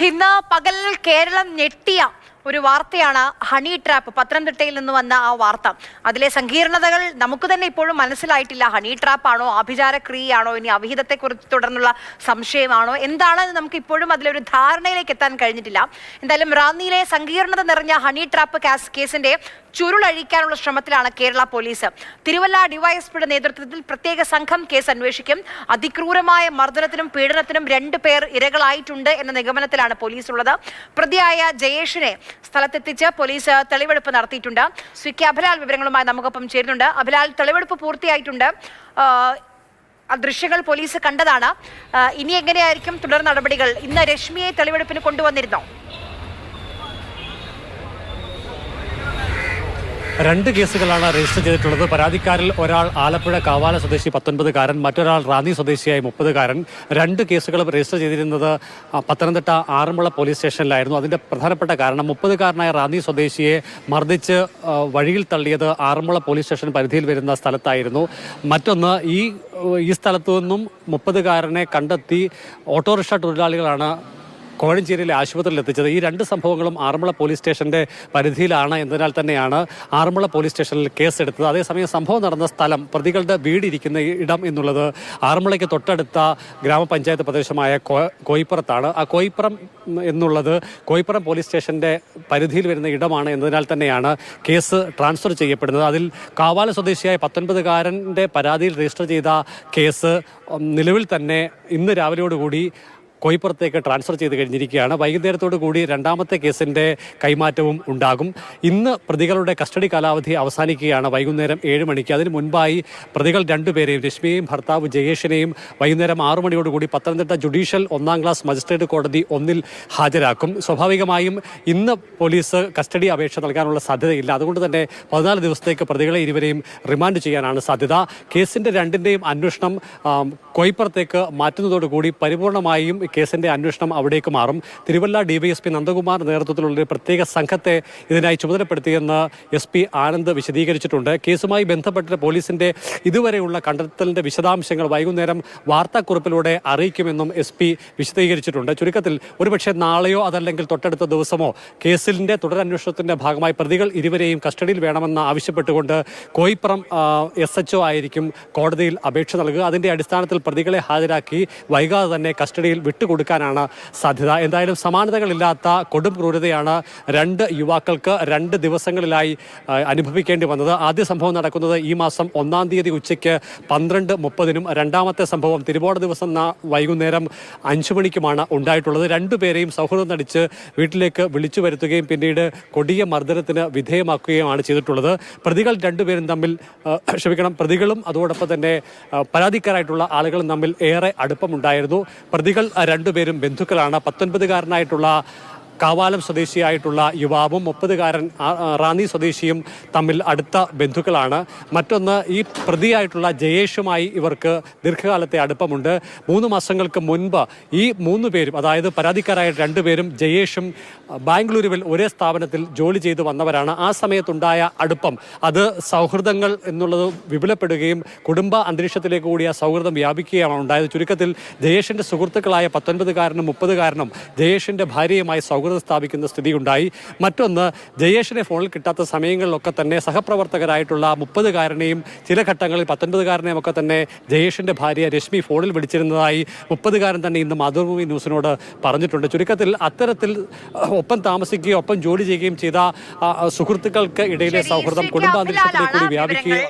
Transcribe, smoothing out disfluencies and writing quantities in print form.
ഇന്ന് പകൽ കേരളം ഞെട്ടിയ ഒരു വാർത്തയാണ് ഹണി ട്രാപ്പ്. പത്തനംതിട്ടയിൽ നിന്ന് വന്ന ആ വാർത്ത. അതിലെ സങ്കീർണതകൾ നമുക്ക് തന്നെ ഇപ്പോഴും മനസ്സിലായിട്ടില്ല. ഹണി ട്രാപ്പാണോ, ആഭിചാര ക്രിയയാണോ, ഇനി അവിഹിതത്തെക്കുറിച്ച് തുടർന്നുള്ള സംശയമാണോ, എന്താണെന്ന് നമുക്ക് ഇപ്പോഴും അതിലൊരു ധാരണയിലേക്ക് എത്താൻ കഴിഞ്ഞിട്ടില്ല. എന്തായാലും റാന്നിയിലെ സങ്കീർണത നിറഞ്ഞ ഹണി ട്രാപ്പ് കേസിന്റെ ചുരുളഴിക്കാനുള്ള ശ്രമത്തിലാണ് കേരള പോലീസ്. തിരുവല്ല ഡിവൈഎസ്പിയുടെ നേതൃത്വത്തിൽ പ്രത്യേക സംഘം കേസ് അന്വേഷിക്കും. അതിക്രൂരമായ മർദ്ദനത്തിനും പീഡനത്തിനും 2 പേർ ഇരകളായിട്ടുണ്ട് എന്ന നിഗമനത്തിലാണ് പോലീസ് ഉള്ളത്. പ്രതിയായ ജയേഷിനെ സ്ഥലത്തെത്തിച്ച് പോലീസ് തെളിവെടുപ്പ് നടത്തിയിട്ടുണ്ട്. കെ അഭിലാൽ വിവരങ്ങളുമായി നമുക്കൊപ്പം ചേരുന്നുണ്ട്. അഭിലാൽ, തെളിവെടുപ്പ് പൂർത്തിയായിട്ടുണ്ട്. ദൃശ്യങ്ങൾ പോലീസ് കണ്ടതാണ്. ഇനി എങ്ങനെയായിരിക്കും തുടർ നടപടികൾ? ഇന്ന് രശ്മിയെ തെളിവെടുപ്പിന് കൊണ്ടുവന്നിരുന്നോ? 2 കേസുകളാണ് രജിസ്റ്റർ ചെയ്തിട്ടുള്ളത്. പരാതിക്കാരിൽ ഒരാൾ ആലപ്പുഴ കാവാല സ്വദേശി 19-കാരൻ, മറ്റൊരാൾ റാന്നി സ്വദേശിയായ 30-കാരൻ. 2 കേസുകളും രജിസ്റ്റർ ചെയ്തിരുന്നത് പത്തനംതിട്ട ആറന്മുള പോലീസ് സ്റ്റേഷനിലായിരുന്നു. അതിന്റെ പ്രധാനപ്പെട്ട കാരണം 30-കാരനായ റാന്നി സ്വദേശിയെ മർദ്ദിച്ച് വഴിയിൽ തള്ളിയത് ആറന്മുള പോലീസ് സ്റ്റേഷൻ പരിധിയിൽ വരുന്ന സ്ഥലത്തായിരുന്നു. മറ്റൊന്ന്, ഈ സ്ഥലത്തു നിന്നും 30-കാരനെ കണ്ടെത്തി ഓട്ടോറിക്ഷ തൊഴിലാളികളാണ് കോഴഞ്ചേരിയിലെ ആശുപത്രിയിൽ എത്തിച്ചത്. ഈ 2 സംഭവങ്ങളും ആറന്മുള പോലീസ് സ്റ്റേഷന്റെ പരിധിയിലാണ് എന്നതിനാൽ തന്നെയാണ് ആറന്മുള പോലീസ് സ്റ്റേഷനിൽ കേസെടുത്തത്. അതേസമയം സംഭവം നടന്ന സ്ഥലം, പ്രതികളുടെ വീടിരിക്കുന്ന ഇടം എന്നുള്ളത് ആറന്മുളയ്ക്ക് തൊട്ടടുത്ത ഗ്രാമപഞ്ചായത്ത് പ്രദേശമായ കോയിപ്പുറത്താണ്. ആ കോയിപ്പുറം എന്നുള്ളത് കോയിപ്പുറം പോലീസ് സ്റ്റേഷന്റെ പരിധിയിൽ വരുന്ന ഇടമാണ് എന്നതിനാൽ തന്നെയാണ് കേസ് ട്രാൻസ്ഫർ ചെയ്യപ്പെടുന്നത്. അതിൽ കാവാല സ്വദേശിയായ 19-കാരൻ്റെ പരാതിയിൽ രജിസ്റ്റർ ചെയ്ത കേസ് നിലവിൽ തന്നെ ഇന്ന് രാവിലെയോടുകൂടി കോയിപ്പുറത്തേക്ക് ട്രാൻസ്ഫർ ചെയ്ത് കഴിഞ്ഞിരിക്കുകയാണ്. വൈകുന്നേരത്തോടു കൂടി 2ാമത്തെ കേസിന്റെ കൈമാറ്റവും ഉണ്ടാകും. ഇന്ന് പ്രതികളുടെ കസ്റ്റഡി കാലാവധി അവസാനിക്കുകയാണ് വൈകുന്നേരം 7 മണിക്ക്. അതിന് മുൻപായി പ്രതികൾ 2 പേരെയും, രശ്മിയെയും ഭർത്താവ് ജയേഷിനെയും, വൈകുന്നേരം 6 മണിയോടുകൂടി പത്തനംതിട്ട ജുഡീഷ്യൽ 1ാം ക്ലാസ് മജിസ്ട്രേറ്റ് കോടതി 1-ൽ ഹാജരാക്കും. സ്വാഭാവികമായും ഇന്ന് പോലീസ് കസ്റ്റഡി അപേക്ഷ നൽകാനുള്ള സാധ്യതയില്ല. അതുകൊണ്ട് തന്നെ 14 ദിവസത്തേക്ക് പ്രതികളെ ഇരുവരെയും റിമാൻഡ് ചെയ്യാനാണ് സാധ്യത. കേസിന്റെ 2ന്റെയും അന്വേഷണം കോയിപ്പുറത്തേക്ക് മാറ്റുന്നതോടുകൂടി പരിപൂർണമായും കേസിന്റെ അന്വേഷണം അവിടേക്ക് മാറും. തിരുവല്ല ഡിവൈഎസ്പി നന്ദകുമാർ നേതൃത്വത്തിലുള്ള ഒരു പ്രത്യേക സംഘത്തെ ഇതിനായി ചുമതലപ്പെടുത്തിയെന്ന് SP ആനന്ദ് വിശദീകരിച്ചിട്ടുണ്ട്. കേസുമായി ബന്ധപ്പെട്ട് പോലീസിന്റെ ഇതുവരെയുള്ള കണ്ടെത്തലിന്റെ വിശദാംശങ്ങൾ വൈകുന്നേരം വാർത്താക്കുറിപ്പിലൂടെ അറിയിക്കുമെന്നും SP വിശദീകരിച്ചിട്ടുണ്ട്. ചുരുക്കത്തിൽ ഒരുപക്ഷെ നാളെയോ അതല്ലെങ്കിൽ തൊട്ടടുത്ത ദിവസമോ കേസിന്റെ തുടരന്വേഷണത്തിന്റെ ഭാഗമായി പ്രതികൾ ഇരുവരെയും കസ്റ്റഡിയിൽ വേണമെന്ന് ആവശ്യപ്പെട്ടുകൊണ്ട് കോയിപ്പുറം SHO ആയിരിക്കും കോടതിയിൽ അപേക്ഷ നൽകുക. അതിന്റെ അടിസ്ഥാനത്തിൽ പ്രതികളെ ഹാജരാക്കി വൈകാതെ തന്നെ കസ്റ്റഡിയിൽ വിട്ടുകൊടുക്കാനാണ് സാധ്യത. എന്തായാലും സമാനതകളില്ലാത്ത കൊടും ക്രൂരതയാണ് 2 യുവാക്കൾക്ക് 2 ദിവസങ്ങളിലായി അനുഭവിക്കേണ്ടി വന്നത്. ആദ്യ സംഭവം നടക്കുന്നത് ഈ മാസം 1-ാം തീയതി ഉച്ചയ്ക്ക് 12:30-നും 2ാമത്തെ സംഭവം തിരുവോണ ദിവസം വൈകുന്നേരം 5 മണിക്കുമാണ് ഉണ്ടായിട്ടുള്ളത്. 2 പേരെയും സൗഹൃദം നടിച്ച് വീട്ടിലേക്ക് വിളിച്ചു വരുത്തുകയും പിന്നീട് കൊടിയ മർദ്ദനത്തിന് വിധേയമാക്കുകയുമാണ് ചെയ്തിട്ടുള്ളത്. പ്രതികൾ 2 പേരും തമ്മിൽ പ്രതികളും അതോടൊപ്പം തന്നെ പരാതിക്കാരായിട്ടുള്ള ആളുകളും തമ്മിൽ ഏറെ അടുപ്പമുണ്ടായിരുന്നു. പ്രതികൾ 2 പേരും ബന്ധുക്കളാണ്. 19-കാരനായിട്ടുള്ള കാവാലം സ്വദേശിയായിട്ടുള്ള യുവാവും 30-കാരൻ റാന്നി സ്വദേശിയും തമ്മിൽ അടുത്ത ബന്ധുക്കളാണ്. മറ്റൊന്ന്, ഈ പ്രതിയായിട്ടുള്ള ജയേഷുമായി ഇവർക്ക് ദീർഘകാലത്തെ അടുപ്പമുണ്ട്. 3 മാസങ്ങൾക്ക് മുൻപ് ഈ 3 പേരും, അതായത് പരാതിക്കാരായ 2 പേരും ജയേഷും ബാംഗ്ലൂരുവിൽ ഒരേ സ്ഥാപനത്തിൽ ജോലി ചെയ്തു വന്നവരാണ്. ആ സമയത്തുണ്ടായ അടുപ്പം അത് സൗഹൃദങ്ങൾ എന്നുള്ളത് വിപുലപ്പെടുകയും കുടുംബ അന്തരീക്ഷത്തിലേക്ക് കൂടി ആ സൗഹൃദം വ്യാപിക്കുകയാണ് ഉണ്ടായത്. ചുരുക്കത്തിൽ ജയേഷിന്റെ സുഹൃത്തുക്കളായ 19-കാരനും 30-കാരനും ജയേഷിന്റെ ഭാര്യയുമായി സൗഹൃദം സ്ഥാപിക്കുന്ന സ്ഥിതിയുണ്ടായി. മറ്റൊന്ന്, ജയേഷിനെ ഫോണിൽ കിട്ടാത്ത സമയങ്ങളിലൊക്കെ തന്നെ സഹപ്രവർത്തകരായിട്ടുള്ള 30-കാരനെയും ചില ഘട്ടങ്ങളിൽ 19-കാരനെയും ഒക്കെ തന്നെ ജയേഷിന്റെ ഭാര്യ രശ്മി ഫോണിൽ വിളിച്ചിരുന്നതായി 30-കാരൻ തന്നെ ഇന്ന് മാതൃഭൂമി ന്യൂസിനോട് പറഞ്ഞിട്ടുണ്ട്. ചുരുക്കത്തിൽ അത്തരത്തിൽ ഒപ്പം താമസിക്കുകയും ഒപ്പം ജോലി ചെയ്യുകയും ചെയ്ത സുഹൃത്തുക്കൾക്ക് ഇടയിലെ സൗഹൃദം കുടുംബാന്തരീക്ഷത്തിലേക്ക് കൂടി വ്യാപിക്കുകയും